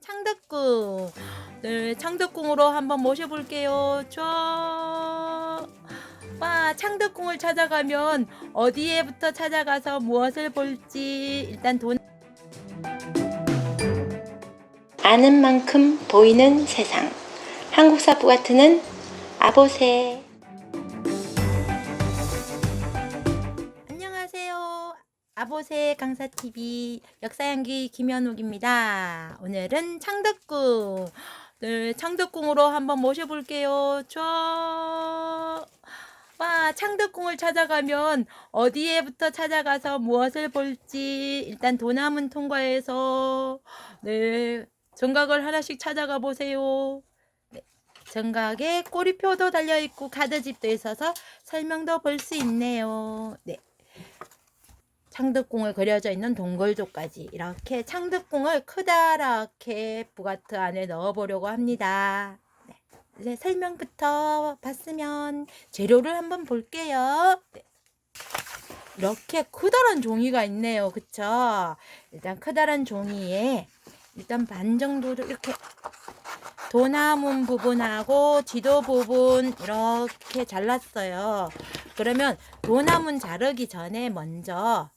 창덕궁. 네, 창덕궁으로 한번 모셔볼게요. 와, 창덕궁을 찾아가면 어디에부터 찾아가서 무엇을 볼지 일단 아는 만큼 보이는 세상. 한국사 부가트는 아보세. 안녕하세요. 아보세 강사TV 역사연기 김현욱입니다. 오늘은 창덕궁. 네, 창덕궁으로 한번 모셔볼게요. 와, 창덕궁을 찾아가면 어디에부터 찾아가서 무엇을 볼지 일단 도남문 통과해서 네, 정각을 하나씩 찾아가 보세요. 네, 정각에 꼬리표도 달려있고 카드집도 있어서 설명도 볼 수 있네요. 네, 창덕궁을 그려져 있는 동굴조까지 이렇게 창덕궁을 크다랗게 부가트 안에 넣어 보려고 합니다. 네, 설명부터 봤으면 재료를 한번 볼게요. 네. 이렇게 크다란 종이가 있네요. 그쵸? 일단 크다란 종이에 일단 반 정도를 이렇게 도나문 부분하고 지도 부분 이렇게 잘랐어요. 그러면 도나문 자르기 전에 먼저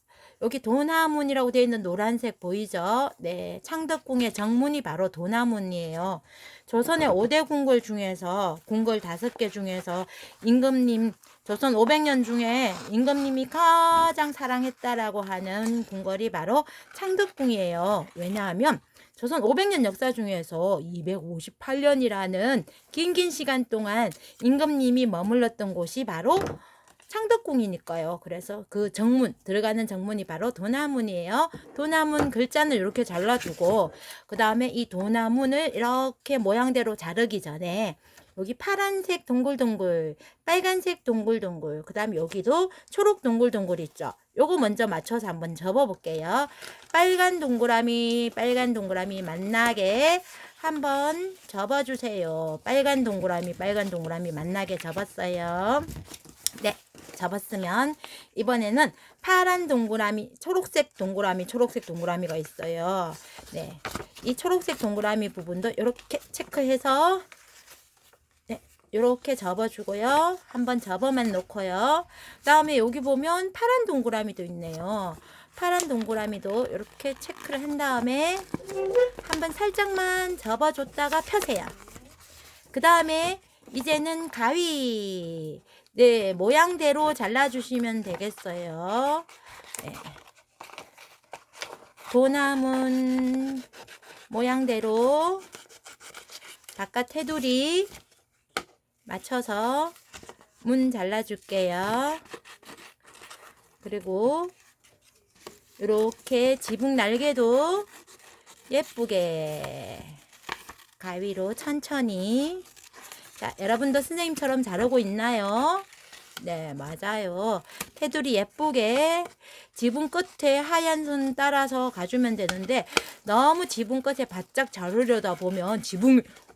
여기 도나문이라고 되어 있는 노란색 보이죠? 네, 창덕궁의 정문이 바로 도나문이에요. 조선의 5대 궁궐 중에서 궁궐 5개 중에서 임금님 조선 500년 중에 임금님이 가장 사랑했다라고 하는 궁궐이 바로 창덕궁이에요. 왜냐하면 조선 500년 역사 중에서 258년이라는 긴 시간 동안 임금님이 머물렀던 곳이 바로 창덕궁이니까요. 그래서 그 정문, 들어가는 정문이 바로 도나문이에요. 도나문 글자는 이렇게 잘라주고 그 다음에 이 도나문을 이렇게 모양대로 자르기 전에 여기 파란색 동글동글, 빨간색 동글동글, 그 다음에 여기도 초록 동글동글 있죠. 요거 먼저 맞춰서 한번 접어볼게요. 빨간 동그라미 만나게 한번 접어주세요. 빨간 동그라미 만나게 접었어요. 네, 접었으면 이번에는 파란 동그라미, 초록색 동그라미가 있어요. 네, 이 초록색 동그라미 부분도 이렇게 체크해서 네, 이렇게 접어주고요. 한번 접어만 놓고요. 그 다음에 여기 보면 파란 동그라미도 있네요. 파란 동그라미도 이렇게 체크를 한 다음에 한번 살짝만 접어줬다가 펴세요. 그 다음에 이제는 가위, 네, 모양대로 잘라주시면 되겠어요. 네. 도나문 모양대로 바깥 테두리 맞춰서 문 잘라줄게요. 그리고 이렇게 지붕 날개도 예쁘게 가위로 천천히. 자, 여러분도 선생님처럼 자르고 있나요? 네, 맞아요. 테두리 예쁘게 지붕 끝에 하얀 선 따라서 가주면 되는데 너무 지붕 끝에 바짝 자르려다 보면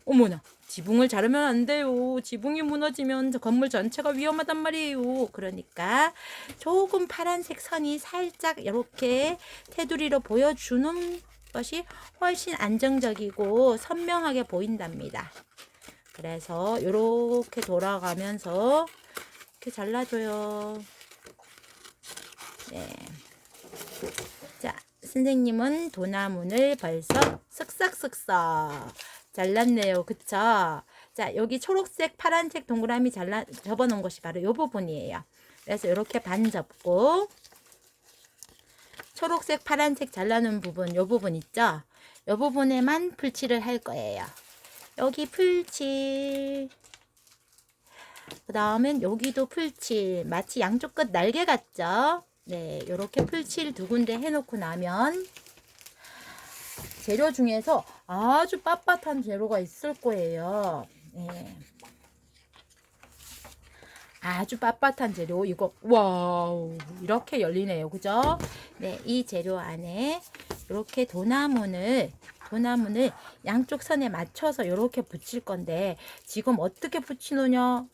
어머나, 지붕을 자르면 안 돼요. 지붕이 무너지면 건물 전체가 위험하단 말이에요. 그러니까 조금 파란색 선이 살짝 이렇게 테두리로 보여주는 것이 훨씬 안정적이고 선명하게 보인답니다. 그래서 이렇게 돌아가면서 이렇게 잘라줘요. 네. 자, 선생님은 도나문을 벌써 쓱싹쓱싹 잘랐네요. 그쵸? 자, 여기 초록색, 파란색 동그라미 접어놓은 것이 바로 이 부분이에요. 그래서 이렇게 반 접고 초록색, 파란색 잘라놓은 부분, 이 부분 있죠? 이 부분에만 풀칠을 할 거예요. 여기 풀칠, 그 다음엔 여기도 풀칠, 마치 양쪽 끝 날개 같죠? 네, 이렇게 풀칠 두 군데 해놓고 나면 재료 중에서 아주 빳빳한 재료가 있을 거예요. 네. 아주 빳빳한 재료, 이거 와우 이렇게 열리네요. 그죠? 네, 이 재료 안에 이렇게 도나문을 양쪽 선에 맞춰서 이렇게 붙일 건데 지금 어떻게 붙이느냐,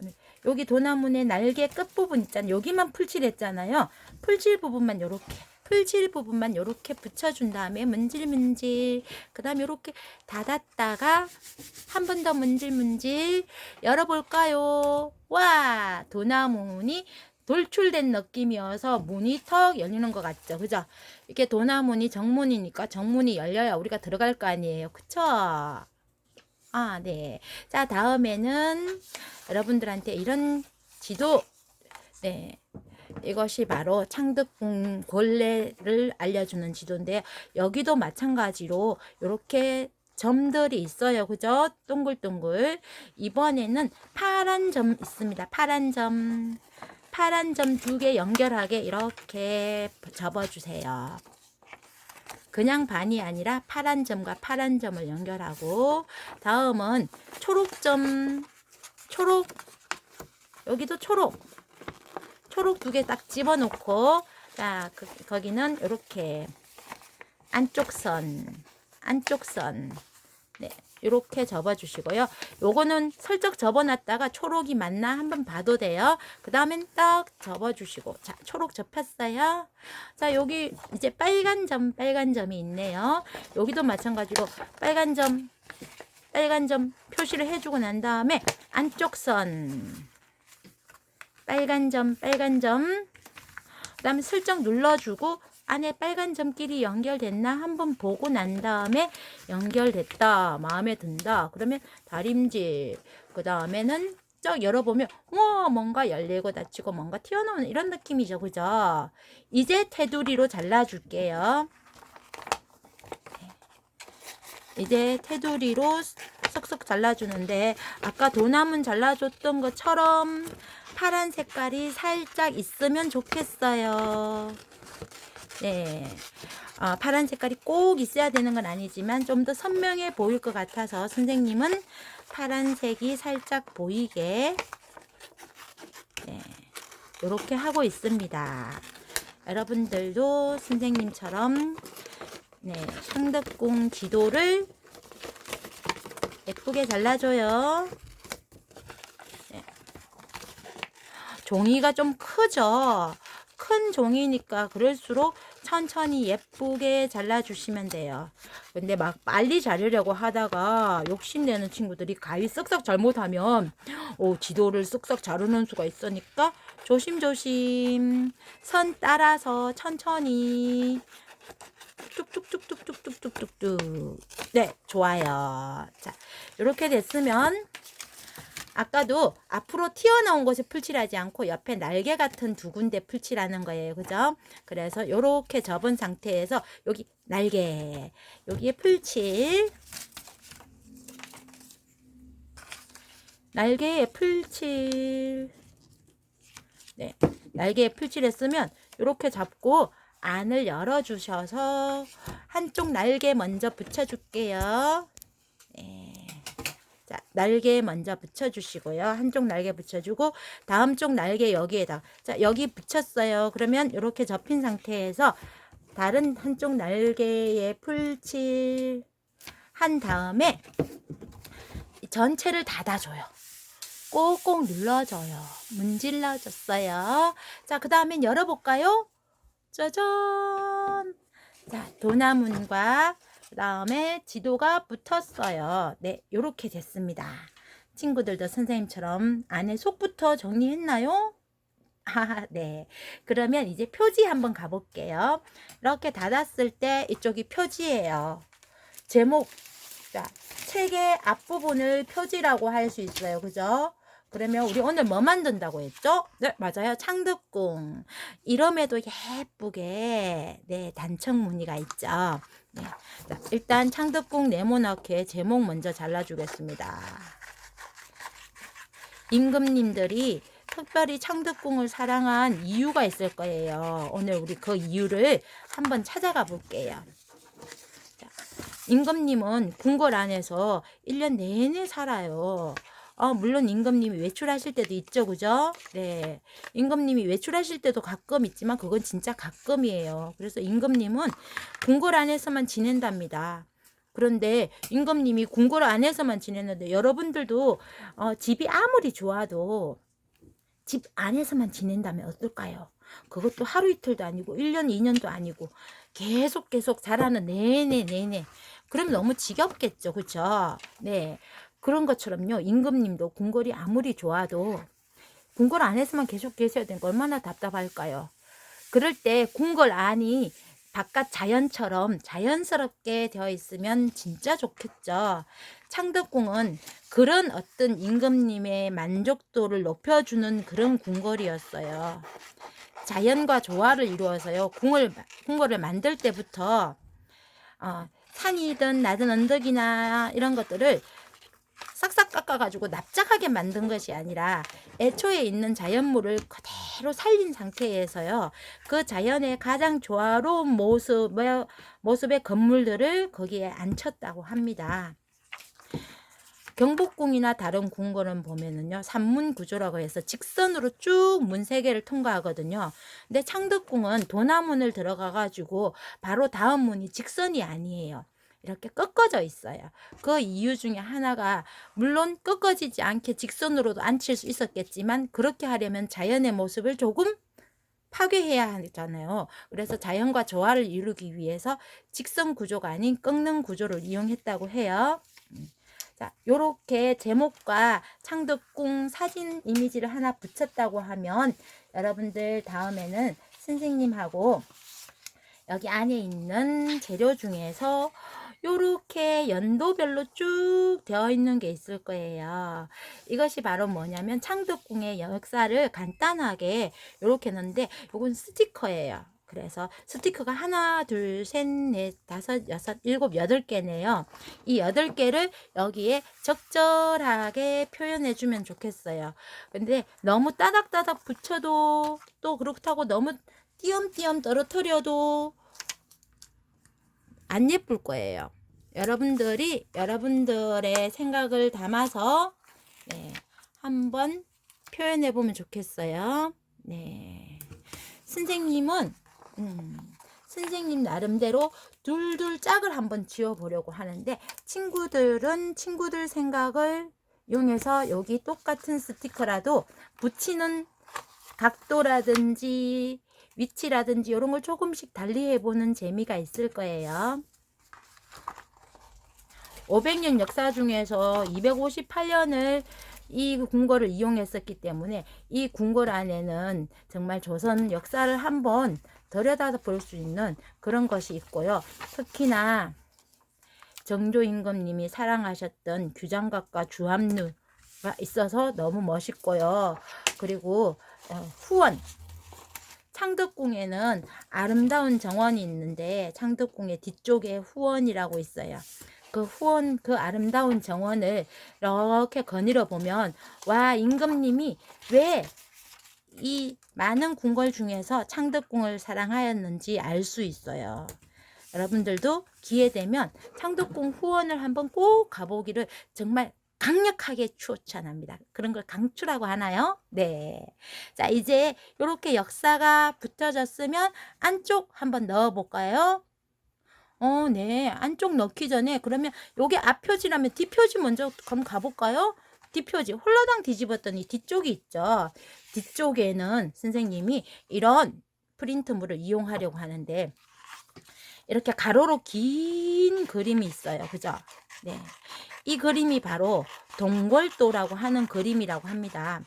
여기 도나문의 날개 끝부분 있잖아요. 여기만 풀칠했잖아요. 풀칠 부분만 이렇게 풀칠 부분만 이렇게 붙여준 다음에 문질문질, 그 다음에 이렇게 닫았다가 한 번 더 문질문질 열어볼까요? 와, 도나문이 돌출된 느낌이어서 문이 턱 열리는 것 같죠? 그죠? 이게 도나문이 정문이니까 정문이 열려야 우리가 들어갈 거 아니에요. 그쵸? 아, 네. 자, 다음에는 여러분들한테 이런 지도, 네. 이것이 바로 창덕궁 골레를 알려주는 지도인데요. 여기도 마찬가지로 이렇게 점들이 있어요. 그죠? 동글동글. 이번에는 파란 점 있습니다. 파란 점. 파란 점 2개 연결하게 이렇게 접어주세요. 그냥 반이 아니라 파란 점과 파란 점을 연결하고, 다음은 초록점, 초록, 여기도 초록 2개 딱 집어넣고, 자, 거기는 이렇게 안쪽 선, 네, 이렇게 접어주시고요. 요거는 슬쩍 접어놨다가 초록이 맞나 한번 봐도 돼요. 그 다음엔 딱 접어주시고, 자, 초록 접혔어요. 자, 여기 이제 빨간 점이 있네요. 여기도 마찬가지로 빨간 점 표시를 해주고 난 다음에 안쪽 선, 빨간 점, 그 다음에 슬쩍 눌러주고 안에 빨간 점끼리 연결됐나 한번 보고 난 다음에 연결됐다, 마음에 든다, 그러면 다림질, 그 다음에는 쫙 열어보면 뭔가 열리고 닫히고 뭔가 튀어나오는 이런 느낌이죠. 그죠? 이제 테두리로 잘라줄게요. 이제 테두리로 쏙쏙 잘라주는데, 아까 도나문 잘라줬던 것처럼 파란 색깔이 살짝 있으면 좋겠어요. 네, 파란 색깔이 꼭 있어야 되는 건 아니지만 좀 더 선명해 보일 것 같아서 선생님은 파란색이 살짝 보이게, 네, 이렇게 하고 있습니다. 여러분들도 선생님처럼, 네, 창덕궁 지도를 예쁘게 잘라줘요. 네. 종이가 좀 크죠? 큰 종이니까 그럴수록 천천히 예쁘게 잘라주시면 돼요. 근데 막 빨리 자르려고 하다가 욕심내는 친구들이 가위 쓱싹 잘못하면 지도를 쓱싹 자르는 수가 있으니까 조심조심 선 따라서 천천히 뚝뚝뚝뚝뚝뚝뚝뚝. 네, 좋아요. 자, 이렇게 됐으면 아까도 앞으로 튀어나온 것을 풀칠하지 않고 옆에 날개 같은 2군데 풀칠하는 거예요. 그죠? 그래서 이렇게 접은 상태에서 여기 날개, 여기에 풀칠, 날개에 풀칠, 네, 날개에 풀칠했으면 이렇게 잡고 안을 열어주셔서 한쪽 날개 먼저 붙여줄게요. 네. 자, 날개 먼저 붙여주시고요. 한쪽 날개 붙여주고 다음 쪽 날개 여기에다, 자, 여기 붙였어요. 그러면 이렇게 접힌 상태에서 다른 한쪽 날개에 풀칠 한 다음에 전체를 닫아줘요. 꼭꼭 눌러줘요. 문질러줬어요. 자, 그 다음엔 열어볼까요? 짜잔! 자, 도나문과 그 다음에 지도가 붙었어요. 네, 요렇게 됐습니다. 친구들도 선생님처럼 안에 속부터 정리했나요? 네. 그러면 이제 표지 한번 가볼게요. 이렇게 닫았을 때 이쪽이 표지예요. 제목, 자, 책의 앞부분을 표지라고 할 수 있어요. 그죠? 그러면 우리 오늘 뭐 만든다고 했죠? 네, 맞아요. 창덕궁. 이름에도 예쁘게, 네, 단청 무늬가 있죠. 네. 자, 일단 창덕궁 네모나게 제목 먼저 잘라주겠습니다. 임금님들이 특별히 창덕궁을 사랑한 이유가 있을 거예요. 오늘 우리 그 이유를 한번 찾아가 볼게요. 자, 임금님은 궁궐 안에서 1년 내내 살아요. 물론 임금님이 외출하실 때도 있죠. 그죠? 네. 임금님이 외출하실 때도 가끔 있지만 그건 진짜 가끔이에요. 그래서 임금님은 궁궐 안에서만 지낸답니다. 그런데 임금님이 궁궐 안에서만 지냈는데 여러분들도 집이 아무리 좋아도 집 안에서만 지낸다면 어떨까요? 그것도 하루 이틀도 아니고 1년, 2년도 아니고 계속 자라는 내내. 그럼 너무 지겹겠죠. 그쵸? 네. 그런 것처럼요. 임금님도 궁궐이 아무리 좋아도 궁궐 안에서만 계속 계셔야 되는 거 얼마나 답답할까요? 그럴 때 궁궐 안이 바깥 자연처럼 자연스럽게 되어 있으면 진짜 좋겠죠. 창덕궁은 그런 어떤 임금님의 만족도를 높여주는 그런 궁궐이었어요. 자연과 조화를 이루어서요. 궁궐을 만들 때부터 산이든 낮은 언덕이나 이런 것들을 싹싹 깎아가지고 납작하게 만든 것이 아니라 애초에 있는 자연물을 그대로 살린 상태에서요. 그 자연의 가장 조화로운 모습의 건물들을 거기에 앉혔다고 합니다. 경복궁이나 다른 궁궐은 보면은요, 산문 구조라고 해서 직선으로 쭉 문 3개를 통과하거든요. 근데 창덕궁은 도남문을 들어가가지고 바로 다음 문이 직선이 아니에요. 이렇게 꺾어져 있어요. 그 이유 중에 하나가, 물론 꺾어지지 않게 직선으로도 앉힐 수 있었겠지만 그렇게 하려면 자연의 모습을 조금 파괴해야 하잖아요. 그래서 자연과 조화를 이루기 위해서 직선 구조가 아닌 꺾는 구조를 이용했다고 해요. 자, 요렇게 제목과 창덕궁 사진 이미지를 하나 붙였다고 하면 여러분들 다음에는 선생님하고 여기 안에 있는 재료 중에서 요렇게 연도별로 쭉 되어 있는 게 있을 거예요. 이것이 바로 뭐냐면 창덕궁의 역사를 간단하게 요렇게 했는데, 요건 스티커예요. 그래서 스티커가 하나, 둘, 셋, 넷, 다섯, 여섯, 일곱, 8개네요. 이 8개를 여기에 적절하게 표현해 주면 좋겠어요. 근데 너무 따닥따닥 붙여도, 또 그렇다고 너무 띄엄띄엄 떨어뜨려도 안 예쁠 거예요. 여러분들이 여러분들의 생각을 담아서 한번 표현해 보면 좋겠어요. 네. 선생님은 선생님 나름대로 둘둘 짝을 한번 지어 보려고 하는데, 친구들은 친구들 생각을 이용해서 여기 똑같은 스티커라도 붙이는 각도라든지 위치라든지 이런 걸 조금씩 달리 해보는 재미가 있을 거예요. 500년 역사 중에서 258년을 이 궁궐을 이용했었기 때문에 이 궁궐 안에는 정말 조선 역사를 한번 들여다볼 수 있는 그런 것이 있고요. 특히나 정조 임금님이 사랑하셨던 규장각과 주합루가 있어서 너무 멋있고요. 그리고 후원, 창덕궁에는 아름다운 정원이 있는데 창덕궁의 뒤쪽에 후원이라고 있어요. 그 후원, 그 아름다운 정원을 이렇게 거닐어 보면, 와, 임금님이 왜 이 많은 궁궐 중에서 창덕궁을 사랑하였는지 알 수 있어요. 여러분들도 기회 되면 창덕궁 후원을 한번 꼭 가보기를 정말 강력하게 추천합니다. 그런 걸 강추라고 하나요? 네. 자, 이제 이렇게 역사가 붙여졌으면 안쪽 한번 넣어 볼까요? 네. 안쪽 넣기 전에 그러면 요게 앞표지라면 뒷표지 먼저 한번 가볼까요? 뒷표지 홀라당 뒤집었더니 뒤쪽이 있죠. 뒤쪽에는 선생님이 이런 프린트물을 이용하려고 하는데, 이렇게 가로로 긴 그림이 있어요. 그죠? 네. 이 그림이 바로 동궐도라고 하는 그림이라고 합니다.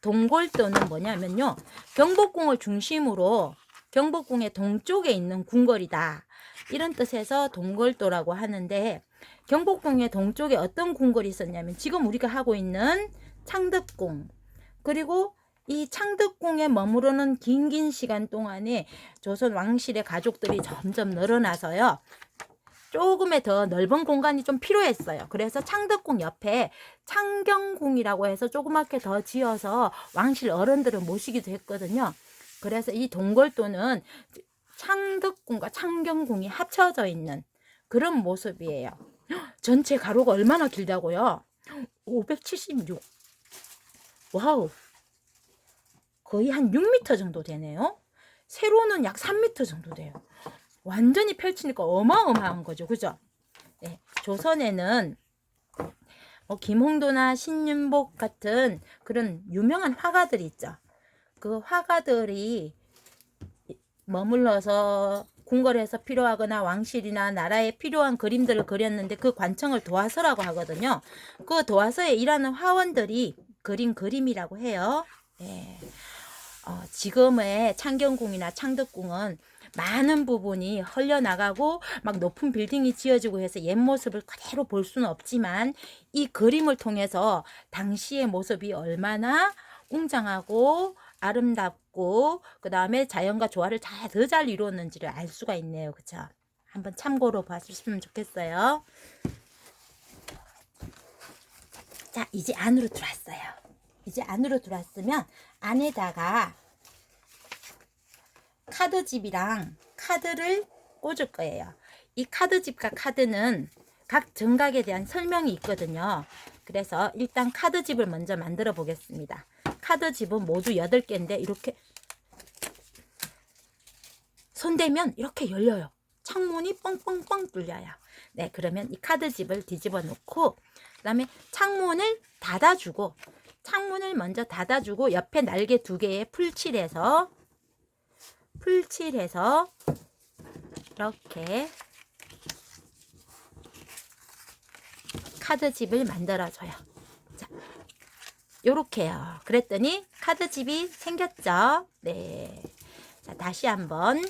동궐도는 뭐냐면요, 경복궁을 중심으로 경복궁의 동쪽에 있는 궁궐이다, 이런 뜻에서 동궐도라고 하는데, 경복궁의 동쪽에 어떤 궁궐이 있었냐면 지금 우리가 하고 있는 창덕궁, 그리고 이 창덕궁에 머무르는 긴 시간 동안에 조선 왕실의 가족들이 점점 늘어나서요, 조금의 더 넓은 공간이 좀 필요했어요. 그래서 창덕궁 옆에 창경궁이라고 해서 조그맣게 더 지어서 왕실 어른들을 모시기도 했거든요. 그래서 이 동궐도는 창덕궁과 창경궁이 합쳐져 있는 그런 모습이에요. 전체 가로가 얼마나 길다고요? 576. 와우. 거의 한 6m 정도 되네요. 세로는 약 3m 정도 돼요. 완전히 펼치니까 어마어마한 거죠. 그죠? 네. 조선에는 김홍도나 신윤복 같은 그런 유명한 화가들이 있죠. 그 화가들이 머물러서 궁궐에서 필요하거나 왕실이나 나라에 필요한 그림들을 그렸는데 그 관청을 도화서라고 하거든요. 그 도화서에 일하는 화원들이 그린 그림이라고 해요. 네. 지금의 창경궁이나 창덕궁은 많은 부분이 헐려나가고 막 높은 빌딩이 지어지고 해서 옛 모습을 그대로 볼 수는 없지만 이 그림을 통해서 당시의 모습이 얼마나 웅장하고 아름답고 그 다음에 자연과 조화를 더 잘 이루었는지를 알 수가 있네요. 그쵸? 한번 참고로 봐주시면 좋겠어요. 자, 이제 안으로 들어왔어요. 이제 안으로 들어왔으면 안에다가 카드집이랑 카드를 꽂을 거예요. 이 카드집과 카드는 각 정각에 대한 설명이 있거든요. 그래서 일단 카드집을 먼저 만들어 보겠습니다. 카드집은 모두 8개인데 이렇게 손대면 이렇게 열려요. 창문이 뻥뻥뻥 뚫려요. 네, 그러면 이 카드집을 뒤집어 놓고 그다음에 창문을 닫아주고 창문을 먼저 닫아주고 옆에 날개 2개에 풀칠해서 이렇게 카드집을 만들어줘요. 자, 요렇게요. 그랬더니 카드집이 생겼죠. 네. 자, 다시 한번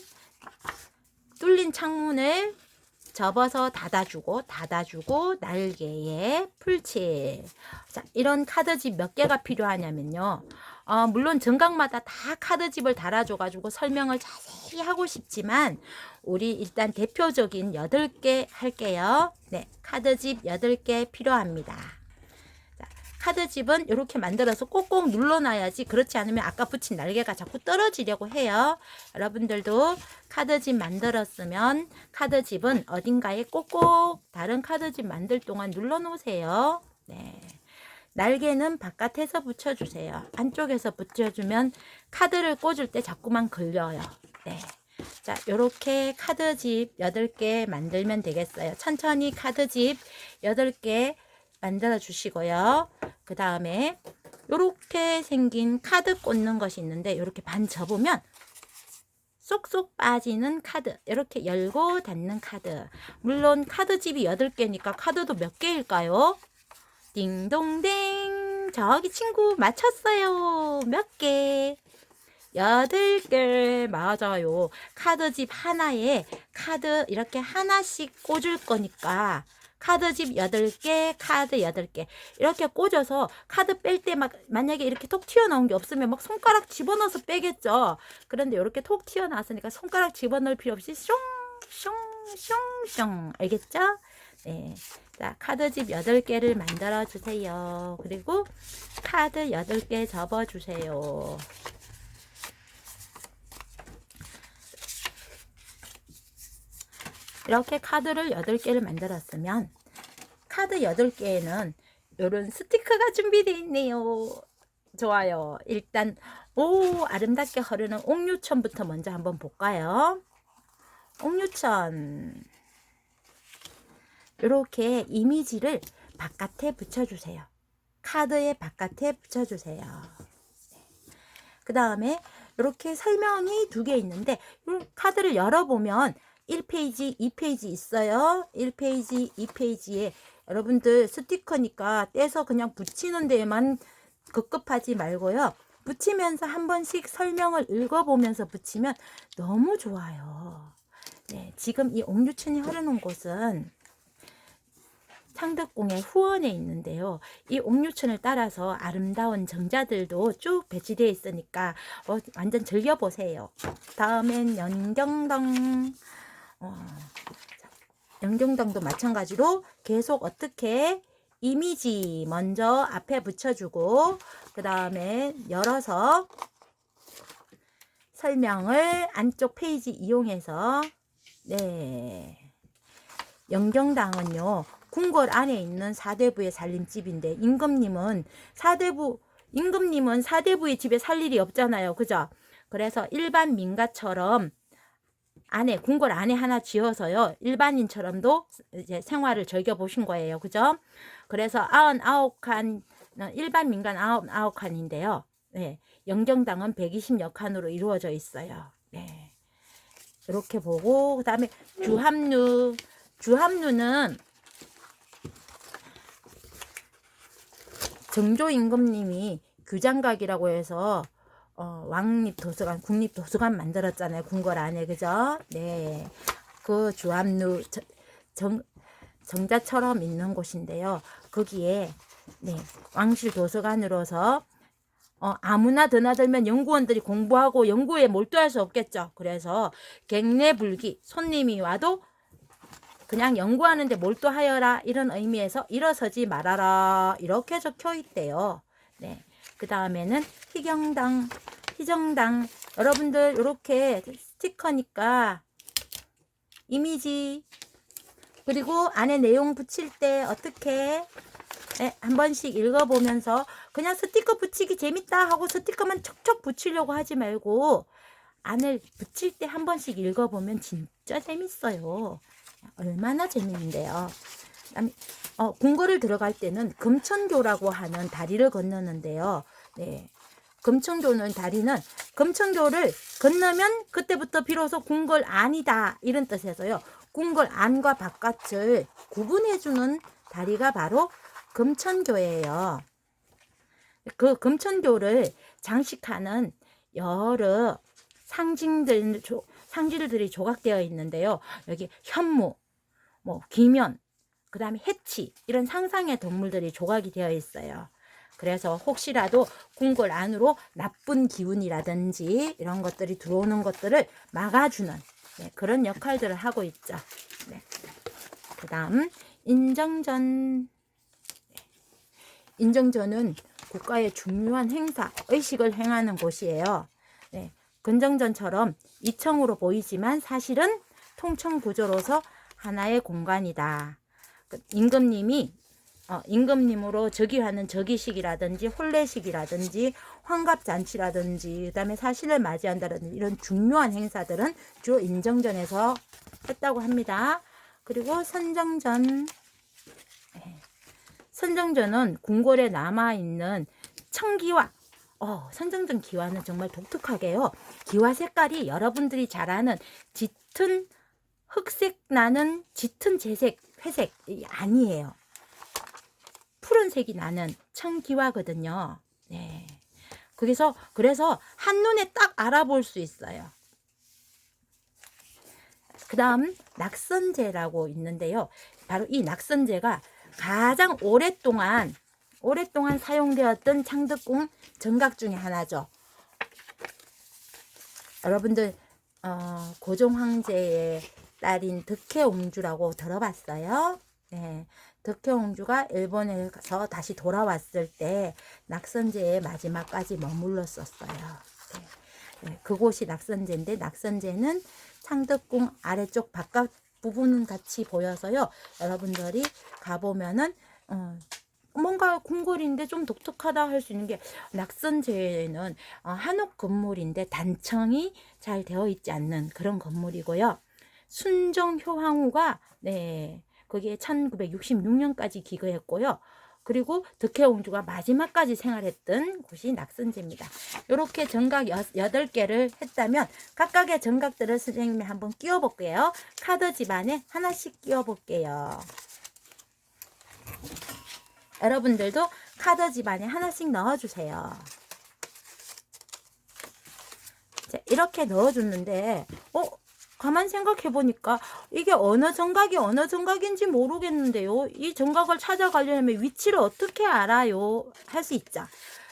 뚫린 창문을 접어서 닫아주고 날개에 풀칠. 자, 이런 카드집 몇 개가 필요하냐면요. 물론 정각마다 다 카드집을 달아줘가지고 설명을 자세히 하고 싶지만 우리 일단 대표적인 8개 할게요. 네, 카드집 8개 필요합니다. 자, 카드집은 이렇게 만들어서 꼭꼭 눌러놔야지 그렇지 않으면 아까 붙인 날개가 자꾸 떨어지려고 해요. 여러분들도 카드집 만들었으면 카드집은 어딘가에 꼭꼭 다른 카드집 만들 동안 눌러놓으세요. 네. 날개는 바깥에서 붙여주세요. 안쪽에서 붙여주면 카드를 꽂을 때 자꾸만 걸려요. 네. 자, 요렇게 카드집 8개 만들면 되겠어요. 천천히 카드집 8개 만들어 주시고요. 그 다음에 요렇게 생긴 카드 꽂는 것이 있는데 요렇게 반 접으면 쏙쏙 빠지는 카드, 이렇게 열고 닫는 카드. 물론 카드집이 8개니까 카드도 몇 개일까요? 딩동댕, 저기 친구 맞췄어요. 몇 개? 8개. 맞아요. 카드집 하나에 카드 이렇게 하나씩 꽂을 거니까 카드집 8개, 카드 8개 이렇게 꽂아서 카드 뺄 때 만약에 이렇게 톡 튀어나온 게 없으면 막 손가락 집어넣어서 빼겠죠. 그런데 이렇게 톡 튀어나왔으니까 손가락 집어넣을 필요 없이 숑숑숑숑. 알겠죠? 네. 자, 카드집 8개를 만들어 주세요. 그리고 카드 8개 접어 주세요. 이렇게 카드를 8개를 만들었으면 카드 8개에는 이런 스티커가 준비되어 있네요. 좋아요. 일단 아름답게 흐르는 옥류천부터 먼저 한번 볼까요? 옥류천 이렇게 이미지를 바깥에 붙여주세요. 카드의 바깥에 붙여주세요. 그 다음에 이렇게 설명이 2개 있는데 이 카드를 열어보면 1페이지, 2페이지 있어요. 1페이지, 2페이지에 여러분들 스티커니까 떼서 그냥 붙이는 데에만 급급하지 말고요. 붙이면서 한 번씩 설명을 읽어보면서 붙이면 너무 좋아요. 네, 지금 이 옥류천이 흐르는 곳은 창덕궁의 후원에 있는데요. 이 옥류천을 따라서 아름다운 정자들도 쭉 배치되어 있으니까 완전 즐겨보세요. 다음엔 연경당. 연경당도 마찬가지로 계속 어떻게 이미지 먼저 앞에 붙여주고 그 다음에 열어서 설명을 안쪽 페이지 이용해서 네. 연경당은요. 궁궐 안에 있는 사대부의 살림집인데 임금님은 사대부의 집에 살 일이 없잖아요. 그죠? 그래서 일반 민가처럼 궁궐 안에 하나 지어서요. 일반인처럼도 이제 생활을 즐겨보신 거예요. 그죠? 그래서 99칸, 일반 민간 99칸인데요. 네. 연경당은 120여 칸으로 이루어져 있어요. 네. 이렇게 보고, 그 다음에 주합루. 주합루는 정조임금님이 규장각이라고 해서 왕립도서관, 국립도서관 만들었잖아요. 궁궐 안에, 그죠? 네. 그 주합루, 정자처럼 있는 곳인데요. 거기에, 네, 왕실 도서관으로서 아무나 드나들면 연구원들이 공부하고 연구에 몰두할 수 없겠죠. 그래서 객내불기, 손님이 와도 그냥 연구하는데 몰두하여라, 이런 의미에서 일어서지 말아라, 이렇게 적혀 있대요. 네. 그 다음에는 희정당. 여러분들 이렇게 스티커니까 이미지, 그리고 안에 내용 붙일 때 어떻게, 네, 한 번씩 읽어보면서 그냥 스티커 붙이기 재밌다 하고 스티커만 척척 붙이려고 하지 말고 안을 붙일 때 한 번씩 읽어보면 진짜 재밌어요. 얼마나 재밌는데요. 궁궐을 들어갈 때는 금천교라고 하는 다리를 건너는데요. 네, 금천교를 건너면 그때부터 비로소 궁궐 안이다, 이런 뜻에서요. 궁궐 안과 바깥을 구분해주는 다리가 바로 금천교예요. 그 금천교를 장식하는 여러 상징들이 조각되어 있는데요. 여기 현무, 기면, 그 다음에 해치, 이런 상상의 동물들이 조각이 되어 있어요. 그래서 혹시라도 궁궐 안으로 나쁜 기운이라든지 이런 것들이 들어오는 것들을 막아주는, 네, 그런 역할들을 하고 있죠. 네. 그 다음 인정전. 인정전은 국가의 중요한 행사, 의식을 행하는 곳이에요. 네. 근정전처럼 2층으로 보이지만 사실은 통청 구조로서 하나의 공간이다. 임금님으로 즉위하는 즉위식이라든지 혼례식이라든지 환갑잔치라든지, 그 다음에 사신을 맞이한다든지 이런 중요한 행사들은 주로 인정전에서 했다고 합니다. 그리고 선정전. 선정전은 궁궐에 남아있는 청기화. 선정전 기와는 정말 독특하게요. 기와 색깔이 여러분들이 잘 아는 짙은 흑색 나는 짙은 재색, 회색이 아니에요. 푸른색이 나는 청기화거든요. 네. 그래서 한눈에 딱 알아볼 수 있어요. 그 다음 낙선제라고 있는데요. 바로 이 낙선제가 가장 오랫동안 사용되었던 창덕궁 정각 중에 하나죠. 여러분들 고종 황제의 딸인 덕혜옹주라고 들어봤어요? 네, 덕혜옹주가 일본에 가서 다시 돌아왔을 때 낙선제의 마지막까지 머물렀었어요. 네. 네, 그곳이 낙선제인데, 낙선제는 창덕궁 아래쪽 바깥 부분은 같이 보여서요. 여러분들이 가보면은 뭔가 궁궐인데 좀 독특하다 할 수 있는 게, 낙선제는 한옥 건물인데 단청이 잘 되어 있지 않는 그런 건물이고요. 순정 효황후가, 네, 거기에 1966년까지 기거했고요. 그리고 덕혜옹주가 마지막까지 생활했던 곳이 낙선제입니다. 이렇게 정각 8개를 했다면 각각의 정각들을 선생님이 한번 끼워 볼게요. 카드 집안에 하나씩 끼워 볼게요. 여러분들도 카드 집안에 하나씩 넣어주세요. 자, 이렇게 넣어줬는데 가만 생각해 보니까 이게 어느 정각인지 모르겠는데요. 이 정각을 찾아가려면 위치를 어떻게 알아요? 할 수 있죠.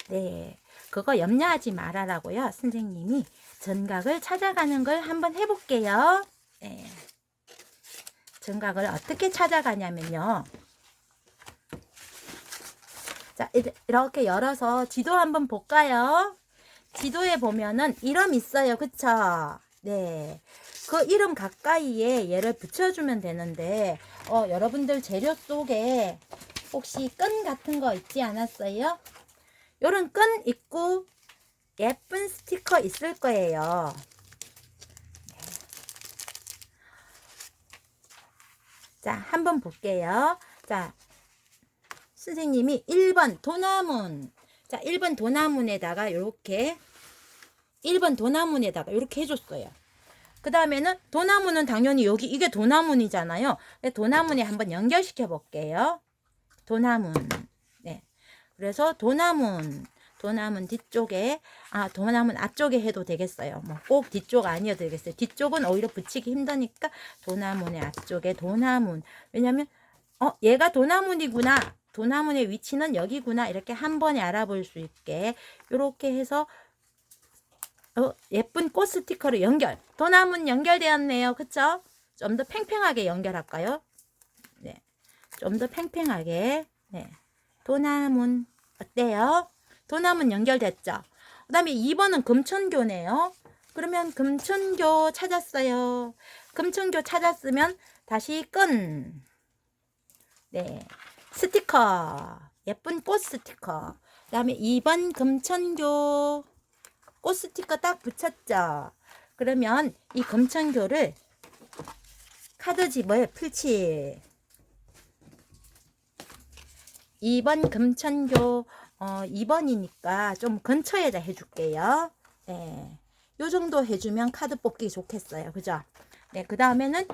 네, 그거 염려하지 말아라고요. 선생님이 정각을 찾아가는 걸 한번 해볼게요. 네. 정각을 어떻게 찾아가냐면요. 자, 이렇게 열어서 지도 한번 볼까요? 지도에 보면은 이름 있어요. 그쵸? 네. 그 이름 가까이에 얘를 붙여주면 되는데, 여러분들 재료 속에 혹시 끈 같은 거 있지 않았어요? 요런 끈 있고 예쁜 스티커 있을 거예요. 자, 한번 볼게요. 자, 선생님이 1번 도나문. 자, 1번 도나문에다가 이렇게 해줬어요. 그 다음에는 도나무는 당연히 여기 이게 도나무이잖아요. 도나무에 한번 연결시켜 볼게요. 도나무. 네. 그래서 도나무 뒤쪽에, 도나무 앞쪽에 해도 되겠어요. 뭐 꼭 뒤쪽 아니어도 되겠어요. 뒤쪽은 오히려 붙이기 힘드니까 도나무의 앞쪽에 도나무. 왜냐면 얘가 도나무이구나. 도나무의 위치는 여기구나. 이렇게 한 번에 알아볼 수 있게 이렇게 해서 예쁜 꽃 스티커로 연결. 도나무 연결되었네요. 그쵸? 좀 더 팽팽하게 연결할까요? 네. 좀 더 팽팽하게. 네. 도나무 어때요? 도나무 연결됐죠? 그 다음에 2번은 금천교네요. 그러면 금천교 찾았어요. 금천교 찾았으면 다시 끈. 네. 스티커. 예쁜 꽃 스티커. 그 다음에 2번 금천교. 꽃 스티커 딱 붙였죠? 그러면 이 금천교를 카드집을 풀칠. 2번 금천교 2번이니까 좀 근처에다 해줄게요. 네, 요 정도 해주면 카드 뽑기 좋겠어요. 그죠? 네, 그 다음에는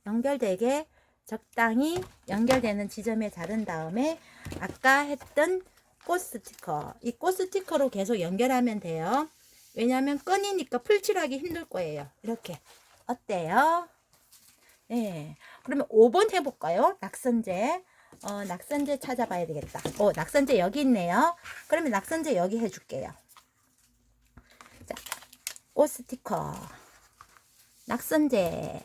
연결되게 적당히 연결되는 지점에 자른 다음에 아까 했던 꽃 스티커, 이 꽃 스티커로 계속 연결하면 돼요. 왜냐하면 끈이니까 풀칠하기 힘들 거예요. 이렇게. 어때요? 네, 그러면 5번 해볼까요? 낙선제. 낙선제 찾아봐야 되겠다. 낙선제 여기 있네요. 그러면 낙선제 여기 해줄게요. 자, 꽃 스티커. 낙선제.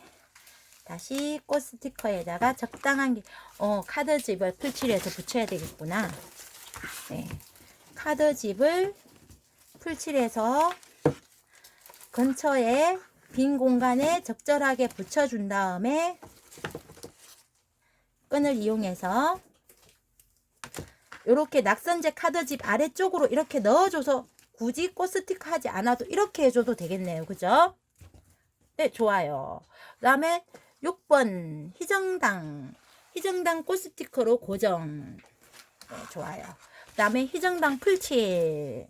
다시 꽃 스티커에다가 적당한 카드집을 풀칠해서 붙여야 되겠구나. 네. 카드집을 풀칠해서 근처에 빈 공간에 적절하게 붙여준 다음에 끈을 이용해서 이렇게 낙선제 카드집 아래쪽으로 이렇게 넣어줘서 굳이 꽃 스티커 하지 않아도 이렇게 해줘도 되겠네요. 그죠? 네, 좋아요. 그 다음에 6번 희정당 꽃 스티커로 고정. 네, 좋아요. 그 다음에 희정당 풀칠.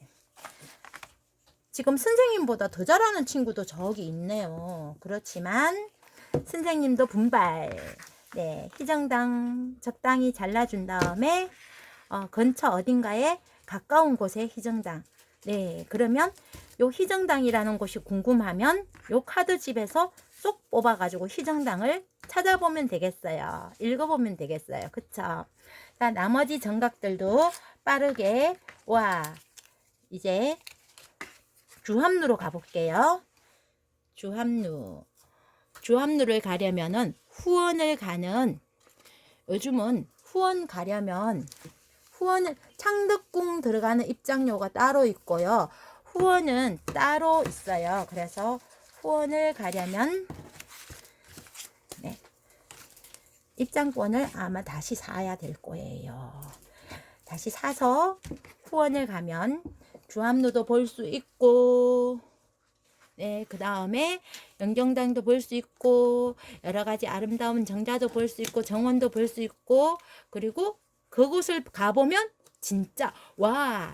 지금 선생님보다 더 잘하는 친구도 저기 있네요. 그렇지만 선생님도 분발. 네, 희정당 적당히 잘라준 다음에 근처 어딘가에 가까운 곳에 희정당. 네, 그러면 요 희정당이라는 곳이 궁금하면 요 카드집에서 쏙 뽑아가지고 희정당을 찾아보면 되겠어요. 읽어보면 되겠어요. 그쵸? 자, 나머지 정각들도 빠르게 이제 주합루로 가볼게요. 주합루를 가려면은 요즘은 후원 가려면 창덕궁 들어가는 입장료가 따로 있고요. 후원은 따로 있어요. 그래서 후원을 가려면 네, 입장권을 아마 다시 사야 될 거예요. 다시 사서 후원을 가면 주합루도 볼 수 있고, 네, 그 다음에 영경당도 볼 수 있고, 여러 가지 아름다운 정자도 볼 수 있고, 정원도 볼 수 있고, 그리고 그곳을 가보면 진짜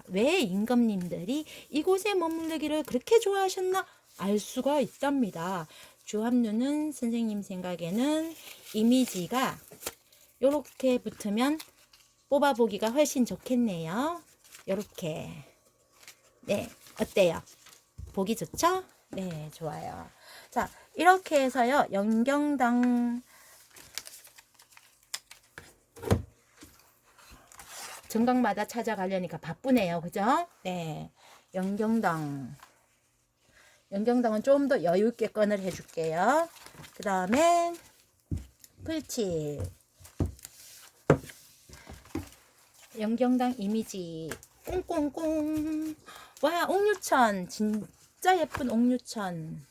왜 임금님들이 이곳에 머무르기를 그렇게 좋아하셨나 알 수가 있답니다. 주합루는 선생님 생각에는 이미지가 이렇게 붙으면 뽑아보기가 훨씬 좋겠네요. 이렇게. 네, 어때요? 보기 좋죠? 네, 좋아요. 자, 이렇게 해서요, 영경당 정각마다 찾아가려니까 바쁘네요. 그죠? 네, 영경당은 좀 더 여유있게 건을 해줄게요. 그 다음에 풀칠. 영경당 이미지 꽁꽁꽁. 와, 옥류천 진짜 예쁜 옥류천.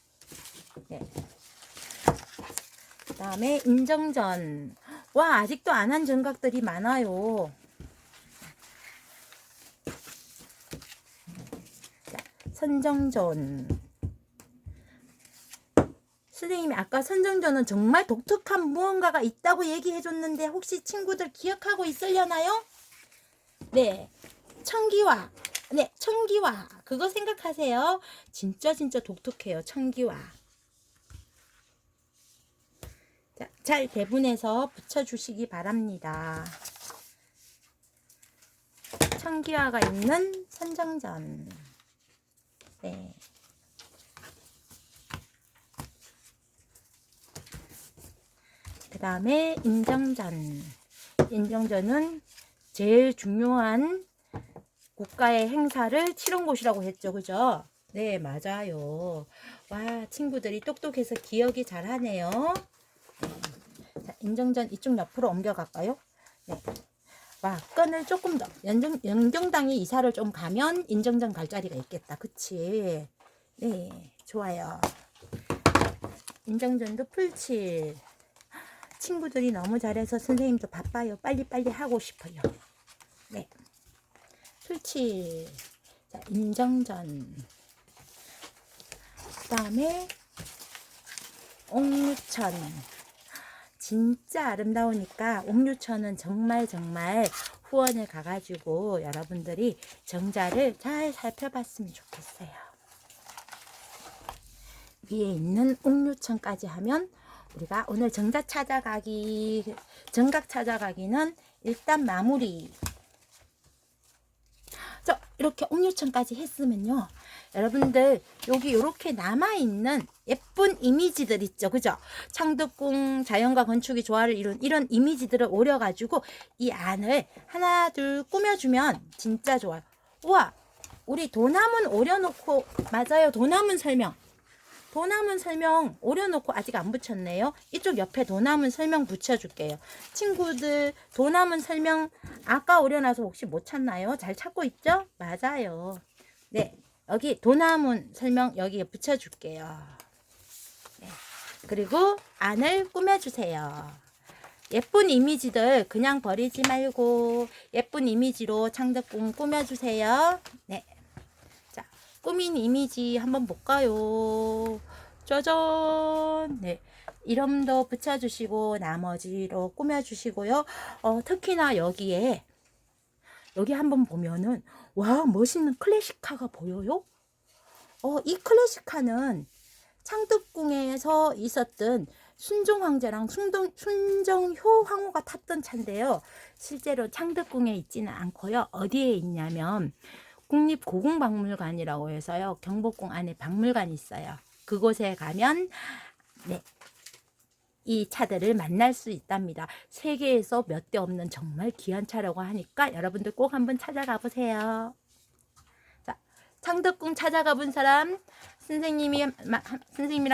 네. 그 다음에 인정전. 와, 아직도 안 한 정각들이 많아요. 자, 선정전. 선생님이 아까 선정전은 정말 독특한 무언가가 있다고 얘기해 줬는데 혹시 친구들 기억하고 있으려나요? 네, 청기화. 네, 청기화. 그거 생각하세요. 진짜 독특해요. 청기화. 자, 잘 배분해서 붙여주시기 바랍니다. 청기화가 있는 선정전. 네. 그 다음에 인정전. 인정전은 제일 중요한 국가의 행사를 치른 곳이라고 했죠. 그죠? 네, 맞아요. 와, 친구들이 똑똑해서 기억이 잘하네요. 자, 인정전 이쪽 옆으로 옮겨갈까요? 네. 와, 끈을 조금 더. 연경당에 이사를 좀 가면 인정전 갈 자리가 있겠다. 그치? 네, 좋아요. 인정전도 풀칠. 친구들이 너무 잘해서 선생님도 바빠요. 빨리빨리 하고 싶어요. 네. 풀칠. 자, 인정전. 그 다음에 옥류천. 진짜 아름다우니까 옥류천은 정말 후원을 가가지고 여러분들이 정자를 잘 살펴봤으면 좋겠어요. 위에 있는 옥류천까지 하면 우리가 오늘 정각 찾아가기는 일단 마무리. 자, 이렇게 옥류천까지 했으면요, 여러분들 여기 이렇게 남아있는 예쁜 이미지들 있죠. 그죠? 창덕궁 자연과 건축이 조화를 이룬 이런 이미지들을 오려가지고 이 안을 하나 둘 꾸며주면 진짜 좋아요. 우와, 우리 도남은 오려놓고, 맞아요, 도남은 설명 오려놓고 아직 안 붙였네요. 이쪽 옆에 도남은 설명 붙여줄게요. 친구들 도남은 설명 아까 오려놔서 혹시 못 찾나요? 잘 찾고 있죠? 맞아요. 네, 여기 도남은 설명 여기에 붙여줄게요. 네. 그리고 안을 꾸며주세요. 예쁜 이미지들 그냥 버리지 말고 예쁜 이미지로 창덕궁 꾸며주세요. 네. 자, 꾸민 이미지 한번 볼까요? 짜잔! 네. 이름도 붙여주시고 나머지로 꾸며주시고요. 특히나 여기 한번 보면은 와, 멋있는 클래식카가 보여요? 이 클래식카는 창덕궁에서 있었던 순종황제랑 순정효 황후가 탔던 차인데요. 실제로 창덕궁에 있지는 않고요. 어디에 있냐면 국립고궁박물관이라고 해서요, 경복궁 안에 박물관이 있어요. 그곳에 가면 네, 이 차들을 만날 수 있답니다. 세계에서 몇 대 없는 정말 귀한 차라고 하니까 여러분들 꼭 한번 찾아가 보세요. 자, 창덕궁 찾아가 본 사람, 선생님이랑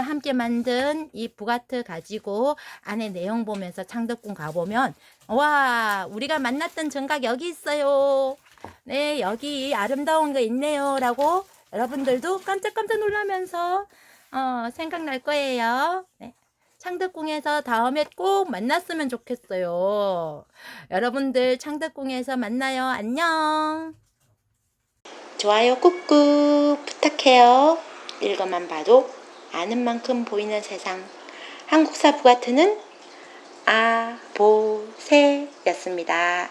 함께 만든 이 부가트 가지고 안에 내용 보면서 창덕궁 가보면 와, 우리가 만났던 정각 여기 있어요. 네, 여기 아름다운 거 있네요 라고 여러분들도 깜짝깜짝 놀라면서 생각날 거예요. 네. 창덕궁에서 다음에 꼭 만났으면 좋겠어요. 여러분들 창덕궁에서 만나요. 안녕. 좋아요 꾹꾹 부탁해요. 읽어만 봐도 아는 만큼 보이는 세상. 한국사 부가트는 아보세였습니다.